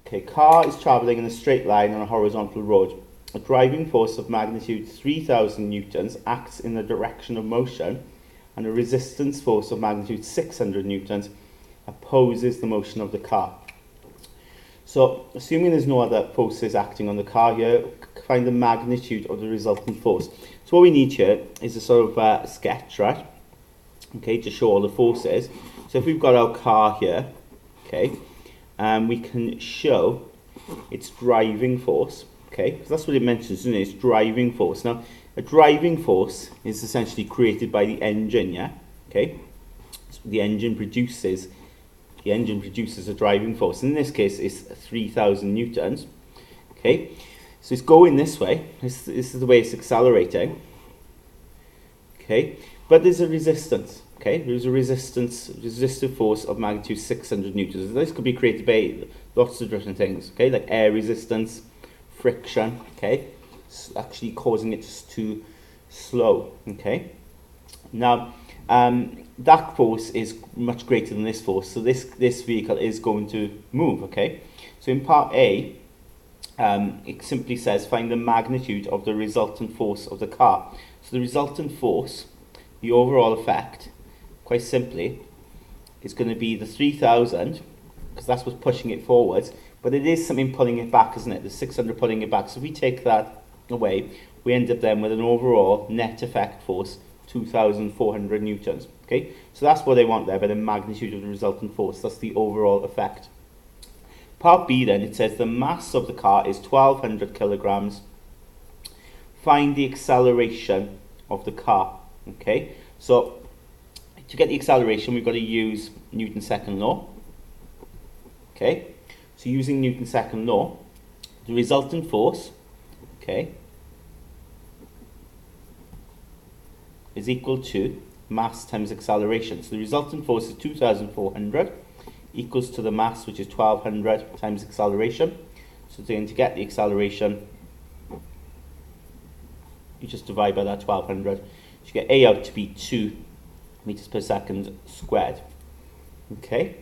Okay, car is travelling in a straight line on a horizontal road. A driving force of magnitude 3,000 newtons acts in the direction of motion, and a resistance force of magnitude 600 newtons opposes the motion of the car. So, assuming there's no other forces acting on the car here, find the magnitude of the resultant force. So what we need here is a sort of sketch, right? Okay, to show all the forces. So if we've got our car here, okay, we can show its driving force, okay, because that's what it mentions, isn't it? It's driving force. Now, a driving force is essentially created by the engine, yeah, okay? So the engine produces a driving force. In this case, it's 3,000 newtons, okay? So it's going this way. This is the way it's accelerating, okay? But there's a resistance. Okay, there's a resistive force of magnitude 600 newtons. This could be created by lots of different things, okay, like air resistance, friction, okay, it's actually causing it to slow, okay. Now, that force is much greater than this force, so this vehicle is going to move, okay. So in part A, it simply says find the magnitude of the resultant force of the car. So the resultant force, the overall effect, quite simply, it's going to be the 3,000, because that's what's pushing it forwards, but it is something pulling it back, isn't it? The 600 pulling it back. So if we take that away, we end up then with an overall net effect force, 2,400 newtons. Okay, so that's what they want there, by the magnitude of the resultant force. That's the overall effect. Part B then, it says the mass of the car is 1,200 kilograms. Find the acceleration of the car. Okay, so to get the acceleration, we've got to use Newton's second law. Okay, so using Newton's second law, the resultant force, okay, is equal to mass times acceleration. So the resultant force is 2,400 equals to the mass, which is 1,200 times acceleration. So then to get the acceleration, you just divide by that 1,200. You get A out to be 2 meters per second squared. Okay.